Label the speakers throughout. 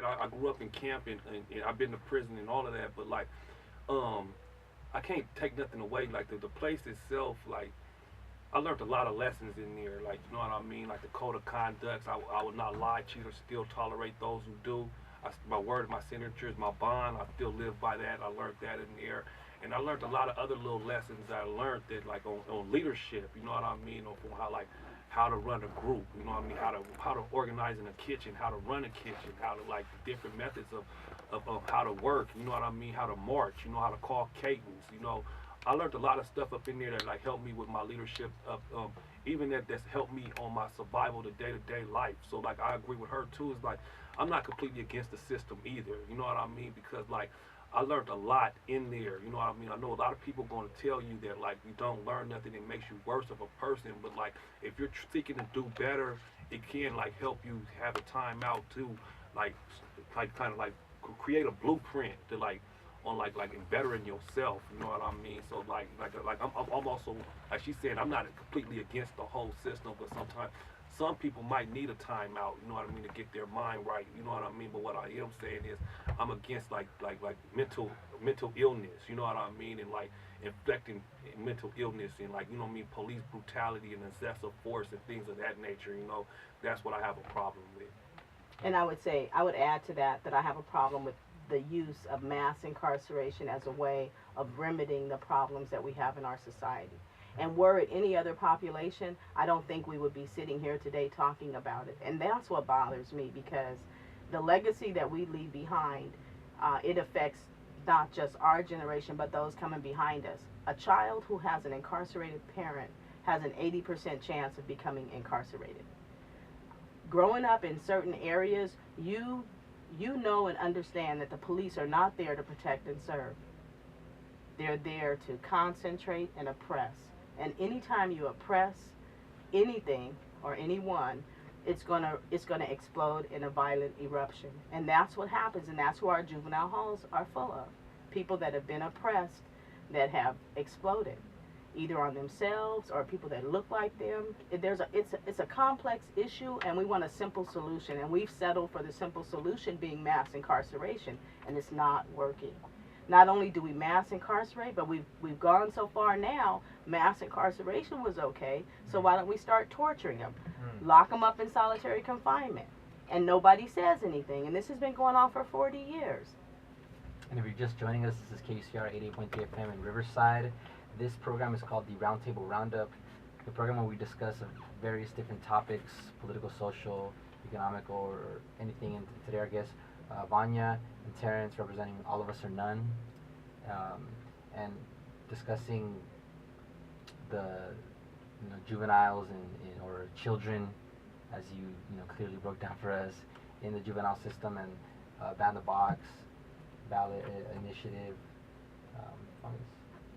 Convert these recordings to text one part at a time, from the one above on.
Speaker 1: I grew up in camp and I've been to prison and all of that, but like, um, I can't take nothing away. Like the place itself, like I learned a lot of lessons in there. Like you know what I mean, like the code of conducts. I would not lie, cheat, or still tolerate those who do. My word, my signature is my bond. I still live by that. I learned that in there, and I learned a lot of other little lessons that I learned that like on leadership. You know what I mean, on how like how to run a group. You know what I mean, how to organize in a kitchen, how to run a kitchen, how to like the different methods of how to work. You know what I mean, how to march. You know how to call cadence. You know I learned a lot of stuff up in there that like helped me with my leadership of even that's helped me on my survival the day-to-day life. So like I agree with her too. Is like I'm not completely against the system either. You know what I mean? Because like I learned a lot in there. You know what I mean? I know a lot of people going to tell you that like you don't learn nothing. It makes you worse of a person. But like if you're seeking to do better, it can like help you have a time out too. Like kind of like create a blueprint to like on like bettering yourself. You know what I mean? So like I'm also like she said I'm not completely against the whole system, but sometimes some people might need a timeout. You know what I mean to get their mind right. You know what I mean. But what I am saying is I'm against like mental illness. You know what I mean and like infecting mental illness and like you know what I mean police brutality and excessive force and things of that nature. You know that's what I have a problem with.
Speaker 2: And I would say, I would add to that that I have a problem with the use of mass incarceration as a way of remedying the problems that we have in our society. And were it any other population, I don't think we would be sitting here today talking about it. And that's what bothers me because the legacy that we leave behind, it affects not just our generation, but those coming behind us. A child who has an incarcerated parent has an 80% chance of becoming incarcerated. Growing up in certain areas, you know and understand that the police are not there to protect and serve. They're there to concentrate and oppress. And anytime you oppress anything or anyone, it's gonna explode in a violent eruption. And that's what happens, and that's who our juvenile halls are full of. People that have been oppressed that have exploded either on themselves or people that look like them. It's a complex issue, and we want a simple solution. And we've settled for the simple solution being mass incarceration, and it's not working. Not only do we mass incarcerate, but we've gone so far now. Mass incarceration was okay, so why don't we start torturing them, lock them up in solitary confinement, and nobody says anything. And this has been going on for 40 years.
Speaker 3: And if you're just joining us, this is KCR 88.3 FM in Riverside. This program is called the Roundtable Roundup, the program where we discuss various different topics, political, social, economical, or anything. And today our guests, Vanya and Terrence, representing All of Us or None, and discussing the juveniles and or children, as you clearly broke down for us, in the juvenile system, and Ban the Box, ballot initiative.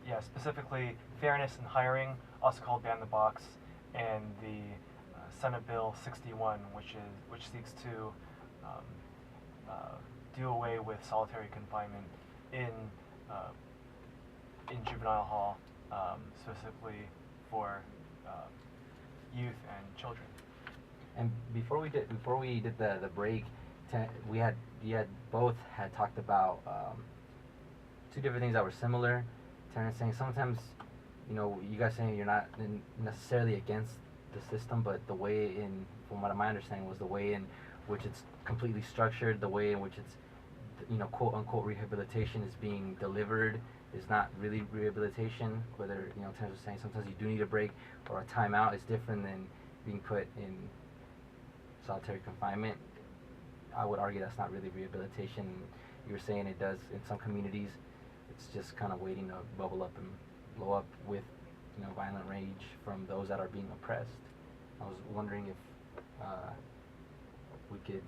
Speaker 4: Yeah, specifically fairness in hiring, also called Ban the Box, and the Senate Bill 61, which seeks to do away with solitary confinement in juvenile hall, specifically for youth and children.
Speaker 3: And before we did the break, you had both had talked about two different things that were similar. Terrence saying sometimes, you guys saying you're not necessarily against the system, but the way from what my understanding was, the way in which it's completely structured, the way in which it's, quote unquote rehabilitation is being delivered is not really rehabilitation. Whether, Terrence was saying sometimes you do need a break or a timeout is different than being put in solitary confinement. I would argue that's not really rehabilitation. You were saying it does in some communities. It's just kind of waiting to bubble up and blow up with, violent rage from those that are being oppressed. I was wondering if we could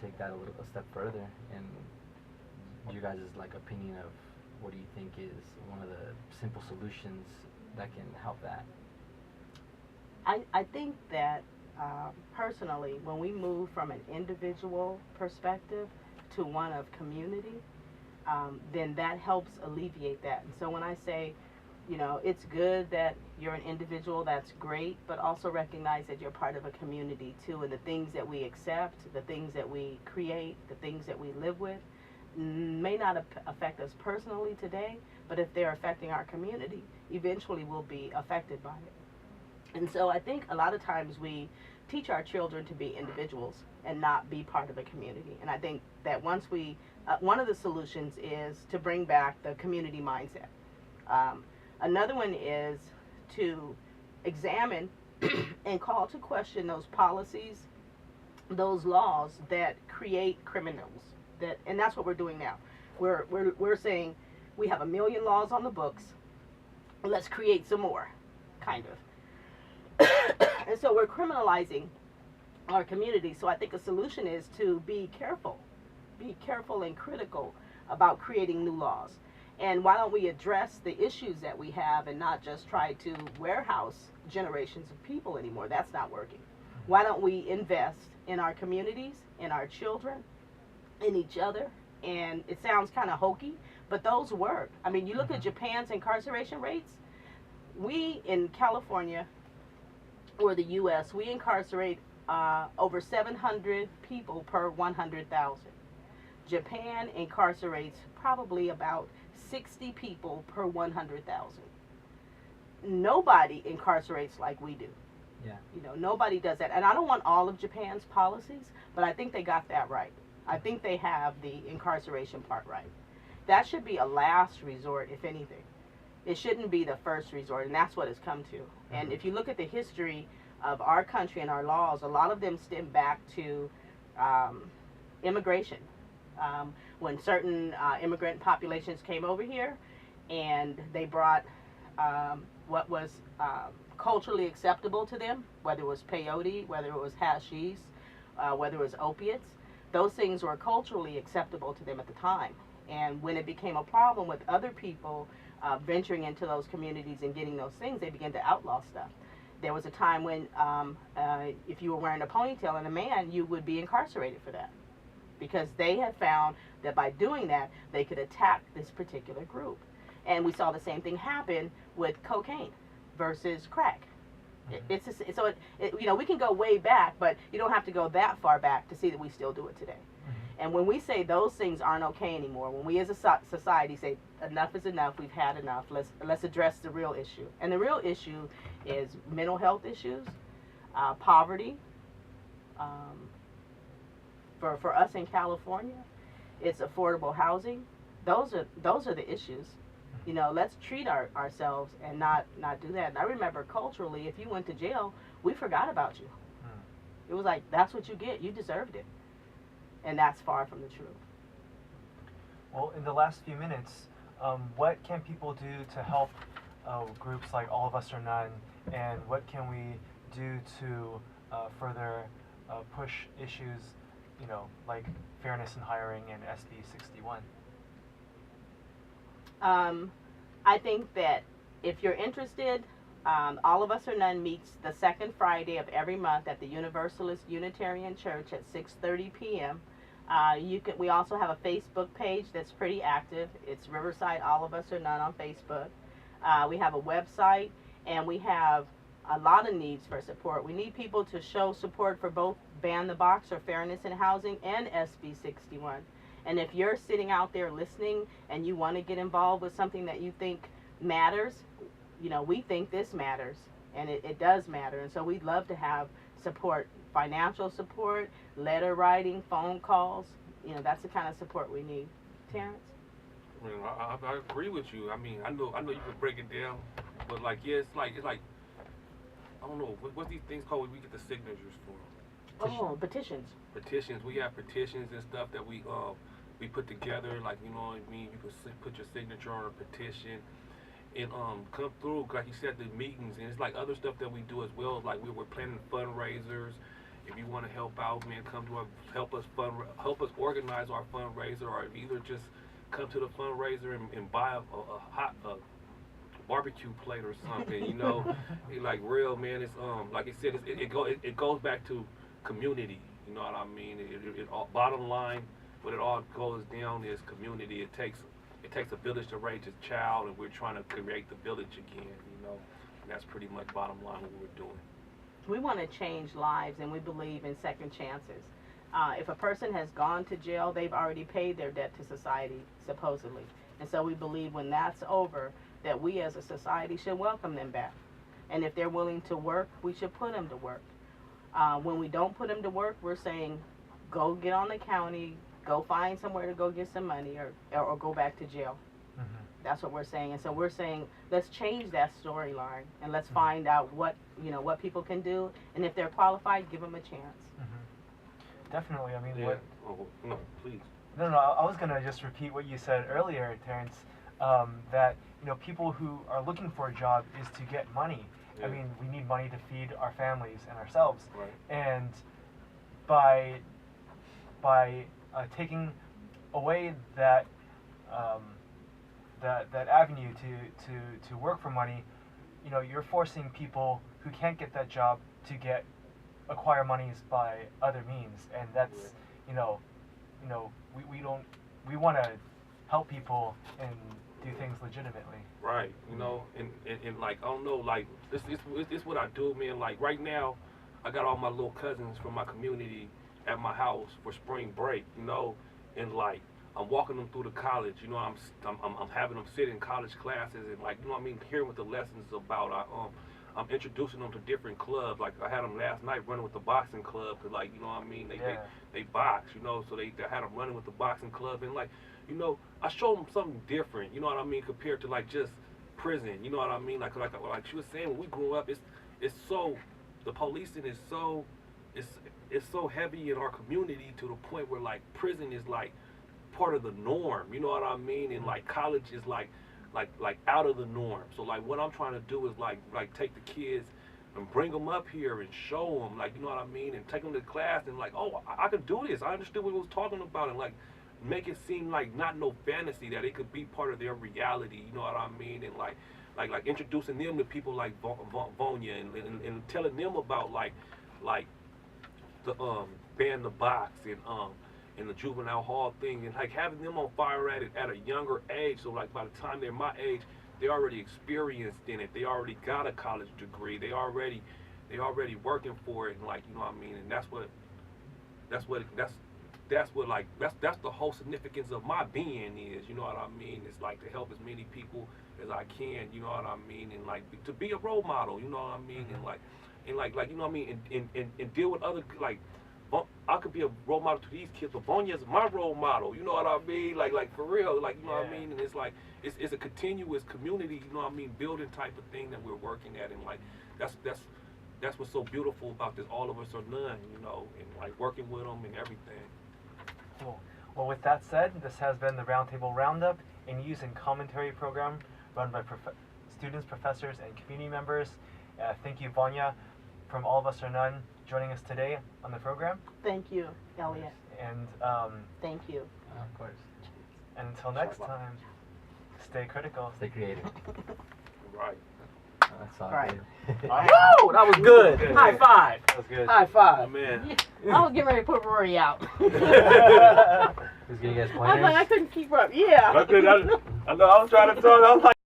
Speaker 3: take that a step further, and you guys' opinion of what do you think is one of the simple solutions that can help that?
Speaker 2: I think that personally, when we move from an individual perspective to one of community, then that helps alleviate that. And so when I say You know, it's good that you're an individual, that's great, but also recognize that you're part of a community too, and the things that we accept, the things that we create, the things that we live with may not affect us personally today, but if they're affecting our community, eventually we'll be affected by it. And so I think a lot of times we teach our children to be individuals and not be part of a community. And I think that once we, one of the solutions is to bring back the community mindset. Another one is to examine and call to question those policies, those laws that create criminals. And that's what we're doing now. We're saying we have 1 million laws on the books. Let's create some more, kind of. And so we're criminalizing our community. So I think a solution is to be careful and critical about creating new laws. And why don't we address the issues that we have and not just try to warehouse generations of people anymore? That's not working. Why don't we invest in our communities, in our children, in each other? And it sounds kind of hokey, but those work. I mean, you look at Japan's incarceration rates. We in California, or the U.S., we incarcerate over 700 people per 100,000. Japan incarcerates probably about 60 people per 100,000. Nobody incarcerates like we do.
Speaker 3: Yeah.
Speaker 2: You know, nobody does that. And I don't want all of Japan's policies, but I think they got that right. I think they have the incarceration part right. That should be a last resort, if anything. It shouldn't be the first resort, and that's what it's come to. And if you look at the history of our country and our laws, a lot of them stem back to immigration. When certain immigrant populations came over here and they brought what was culturally acceptable to them, whether it was peyote, whether it was hashish, whether it was opiates, those things were culturally acceptable to them at the time. And when it became a problem with other people venturing into those communities and getting those things, they began to outlaw stuff. There was a time when if you were wearing a ponytail and a man, you would be incarcerated for that, because they had found that by doing that, they could attack this particular group. And we saw the same thing happen with cocaine versus crack. You know, we can go way back, but you don't have to go that far back to see that we still do it today. And when we say those things aren't okay anymore, when we as a society say enough is enough, we've had enough, let's address the real issue. And the real issue is mental health issues, poverty. For us in California, it's affordable housing. Those are the issues. You know, let's treat ourselves and not do that. And I remember culturally, if you went to jail, we forgot about you. It was like, that's what you get. You deserved it. And that's far from the truth.
Speaker 4: Well, in the last few minutes, what can people do to help groups like All of Us or None, and what can we do to further push issues, you know, like fairness in hiring and SB 61?
Speaker 2: I think that if you're interested, All of Us or None meets the second Friday of every month at the Universalist Unitarian Church at 6:30 p.m. We also have a Facebook page that's pretty active. It's Riverside All of Us or None on Facebook. We have a website, and we have a lot of needs for support. We need people to show support for both Ban the Box or Fairness in Housing and SB 61. And if you're sitting out there listening and you want to get involved with something that you think matters, you know, we think this matters, and it does matter. And so we'd love to have support, financial support, letter writing, phone calls. You know, that's the kind of support we need. Terrence?
Speaker 1: I mean, I agree with you. I mean, I know you can break it down, but like, yeah, it's like I don't know, what's these things called we get the signatures for?
Speaker 2: Oh, petitions.
Speaker 1: Petitions. We have petitions and stuff that we put together. Like, you know what I mean? You can put your signature on a petition and come through. Like you said, the meetings, and it's like other stuff that we do as well. Like we're planning fundraisers. If you want to help out, man, come to help us organize our fundraiser, or either just come to the fundraiser and buy a hot barbecue plate or something. You know, like real, man. It's like I said, it goes back to community. You know what I mean? It all, bottom line, what it all goes down is community. it takes a village to raise a child, and we're trying to create the village again, you know, and that's pretty much bottom line what we're doing.
Speaker 2: We want to change lives, and we believe in second chances. If a person has gone to jail, they've already paid their debt to society, supposedly. And so we believe when that's over, that we as a society should welcome them back. And if they're willing to work, we should put them to work. When we don't put them to work, we're saying, go get on the county, go find somewhere to go get some money, or go back to jail.
Speaker 4: Mm-hmm.
Speaker 2: That's what we're saying. And so we're saying, let's change that storyline, and let's find out what people can do, and if they're qualified, give them a chance.
Speaker 4: Mm-hmm. Definitely. I mean,
Speaker 1: Yeah.
Speaker 4: what?
Speaker 1: Oh, no, please.
Speaker 4: No, I was gonna just repeat what you said earlier, Terrence. That people who are looking for a job is to get money.
Speaker 1: Yeah.
Speaker 4: I mean, we need money to feed our families and ourselves.
Speaker 1: Right.
Speaker 4: And by taking away that that avenue to work for money, you're forcing people who can't get that job to acquire monies by other means, and that's we want to help people and do things legitimately.
Speaker 1: Right, and like, I don't know, like, this what I do, man. Like, right now, I got all my little cousins from my community at my house for spring break, and like, I'm walking them through the college, I'm having them sit in college classes, and like, hearing what the lessons about. I'm introducing them to different clubs. Like, I had them last night running with the boxing club, cause like, they box, so they had them running with the boxing club, and like, I showed them something different, compared to like just prison, like she was saying, when we grew up, it's so, the policing is so, it's so heavy in our community to the point where like prison is like part of the norm, and like college is like out of the norm. So like what I'm trying to do is like take the kids and bring them up here and show them, like, and take them to class and like, oh, I could do this. I understood what we was talking about, and like make it seem like not no fantasy, that it could be part of their reality, and like introducing them to people like Vonya and telling them about like the ban the box and the juvenile hall thing, and like having them on fire at a younger age, so like by the time they're my age, they already experienced in it, they already got a college degree, they already working for it, and like, and that's the whole significance of my being is, it's like to help as many people as I can, and like to be a role model, and and deal with other, like, I could be a role model to these kids, but Vonya's my role model, like for real, like, and it's like, it's a continuous community, building type of thing that we're working at, and like, that's what's so beautiful about this All of Us or None, and like working with them and everything.
Speaker 4: Cool. Well, with that said, this has been the Roundtable Roundup, a news and commentary program run by students, professors, and community members. Thank you, Vonya, from All of Us or None, joining us today on the program.
Speaker 2: Thank you, Elliot.
Speaker 4: And
Speaker 2: thank you.
Speaker 3: Of course.
Speaker 4: And until next time, stay critical.
Speaker 3: Stay creative.
Speaker 1: Right.
Speaker 3: That's all
Speaker 2: Right.
Speaker 3: good.
Speaker 2: Woo! That was good.
Speaker 1: Good.
Speaker 2: High five.
Speaker 4: That was good.
Speaker 2: High five.
Speaker 1: Oh, man.
Speaker 2: I was getting ready to put Rory out.
Speaker 3: Who's gonna get
Speaker 2: I was
Speaker 3: pointers?
Speaker 2: like, I couldn't keep up. Yeah.
Speaker 1: I know, I was trying to talk, I was like,